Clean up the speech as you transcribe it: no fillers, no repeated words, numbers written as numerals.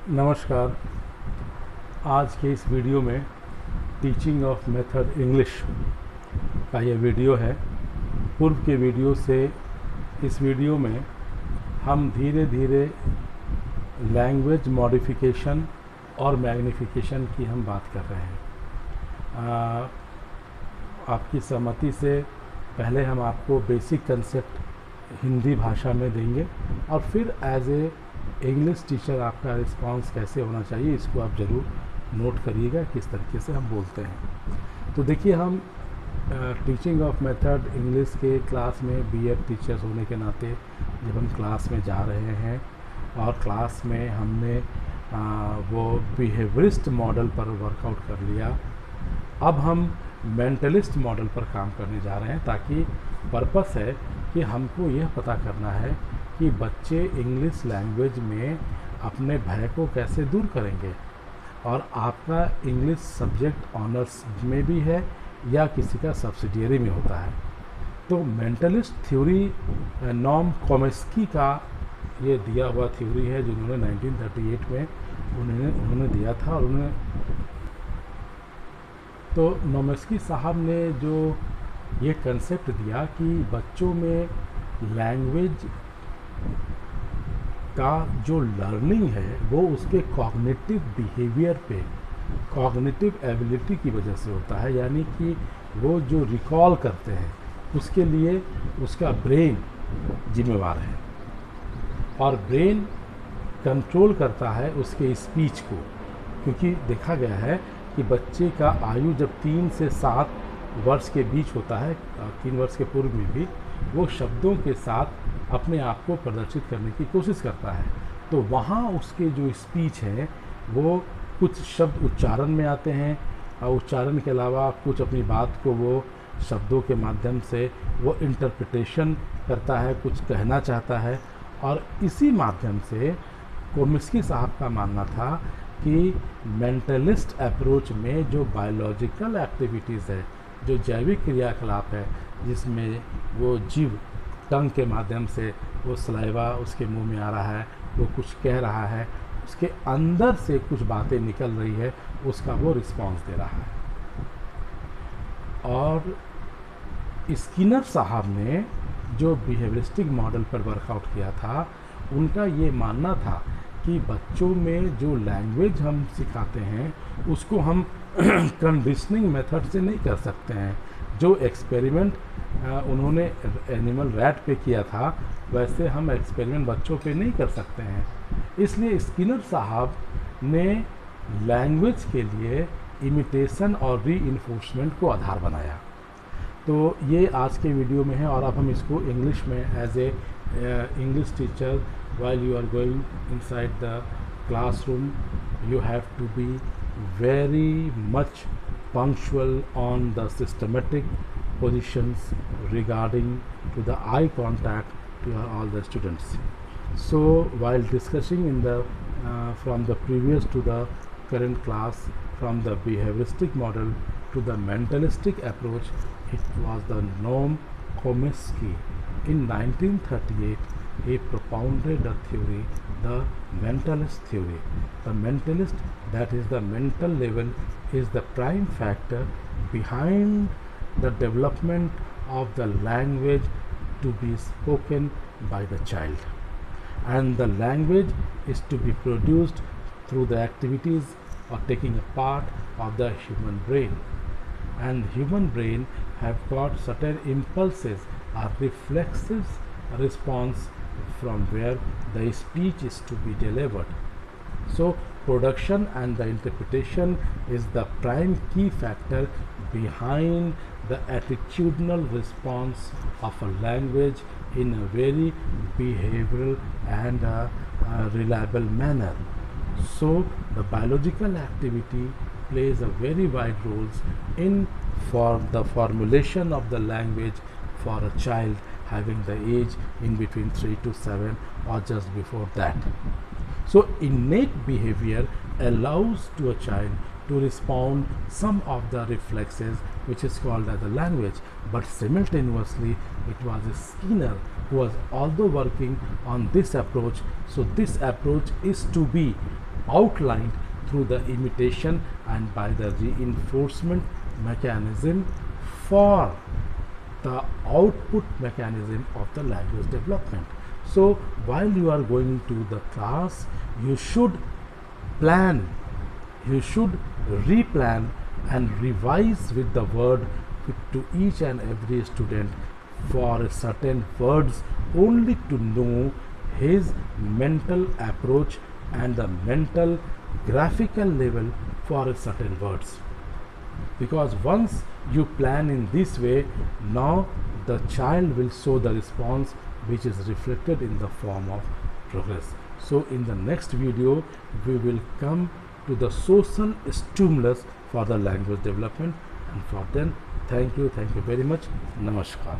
नमस्कार। आज के इस वीडियो में टीचिंग ऑफ मेथड इंग्लिश का ये वीडियो है। पूर्व के वीडियो से इस वीडियो में हम धीरे धीरे लैंग्वेज मॉडिफिकेशन और मैग्नीफिकेशन की हम बात कर रहे हैं। आपकी सहमति से पहले हम आपको बेसिक कंसेप्ट हिंदी भाषा में देंगे और फिर एज ए इंग्लिश टीचर आपका रिस्पांस कैसे होना चाहिए इसको आप ज़रूर नोट करिएगा किस तरीके से हम बोलते हैं। तो देखिए, हम टीचिंग ऑफ मेथड इंग्लिश के क्लास में बीएड टीचर्स होने के नाते जब हम क्लास में जा रहे हैं और क्लास में हमने वो बिहेवियरिस्ट मॉडल पर वर्कआउट कर लिया, अब हम मेंटलिस्ट मॉडल पर काम करने जा रहे हैं, ताकि पर्पस है कि हमको यह पता करना है कि बच्चे इंग्लिश लैंग्वेज में अपने भय को कैसे दूर करेंगे। और आपका इंग्लिश सब्जेक्ट ऑनर्स में भी है या किसी का सब्सिडियरी में होता है। तो मेंटलिस्ट थ्योरी नॉम कॉमेस्की का ये दिया हुआ थ्योरी है, जिन्होंने 1938 में उन्होंने दिया था। और उन्होंने तो नोमेस्की साहब ने जो ये कंसेप्ट दिया कि बच्चों में लैंग्वेज का जो लर्निंग है वो उसके कॉग्निटिव बिहेवियर पे, कॉग्निटिव एबिलिटी की वजह से होता है। यानी कि वो जो रिकॉल करते हैं उसके लिए उसका ब्रेन जिम्मेवार है, और ब्रेन कंट्रोल करता है उसके स्पीच को। क्योंकि देखा गया है कि बच्चे का आयु जब 3 से 7 वर्ष के बीच होता है, 3 वर्ष के पूर्व में भी वो शब्दों के साथ अपने आप को प्रदर्शित करने की कोशिश करता है। तो वहाँ उसके जो स्पीच है वो कुछ शब्द उच्चारण में आते हैं, और उच्चारण के अलावा कुछ अपनी बात को वो शब्दों के माध्यम से वो इंटरप्रिटेशन करता है, कुछ कहना चाहता है। और इसी माध्यम से कोमिस्की साहब का मानना था कि मेंटलिस्ट अप्रोच में जो बायोलॉजिकल एक्टिविटीज़ है, जो जैविक क्रियाकलाप है, जिसमें वो जीव टंग के माध्यम से वो सलाइवा उसके मुंह में आ रहा है, वो कुछ कह रहा है, उसके अंदर से कुछ बातें निकल रही है, उसका वो रिस्पांस दे रहा है। और स्किनर साहब ने जो बिहेवियरिस्टिक मॉडल पर वर्कआउट किया था, उनका ये मानना था कि बच्चों में जो लैंग्वेज हम सिखाते हैं उसको हम कंडीशनिंग मेथड से नहीं कर सकते हैं। जो एक्सपेरिमेंट उन्होंने एनिमल रैट पे किया था, वैसे हम एक्सपेरिमेंट बच्चों पे नहीं कर सकते हैं। इसलिए स्किनर साहब ने लैंग्वेज के लिए इमिटेशन और रीइंफोर्समेंट को आधार बनाया। तो ये आज के वीडियो में है, और अब हम इसको इंग्लिश में as a English teacher while you are going inside the classroom, you have to be very much punctual on the systematic positions regarding to the eye contact to all the students. So while discussing in the from the previous to the current class, from the behavioristic model to the mentalistic approach, it was the Noam Chomsky. In 1938 he propounded a theory, the mentalist theory. The mentalist, that is the mental level, is the prime factor behind the development of the language to be spoken by the child. And the language is to be produced through the activities or taking a part of the human brain. And human brain have got certain impulses or reflexive response from where the speech is to be delivered. So production and the interpretation is the prime key factor behind the attitudinal response of a language in a very behavioral and reliable manner. So the biological activity plays a very wide role in the formulation of the language for a child having the age in between 3 to 7 or just before that. So innate behavior allows to a child to respond some of the reflexes which is called as a language, but simultaneously it was a Skinner who was also working on this approach. So this approach is to be outlined through the imitation and by the reinforcement mechanism for the output mechanism of the language development. So while you are going to the class, you should plan, you should replan and revise with the word to each and every student for a certain words, only to know his mental approach and the mental graphical level for a certain words. Because once you plan in this way, now the child will show the response which is reflected in the form of progress. So in the next video we will come to the social stimulus for the language development, and for then thank you very much. Namaskar.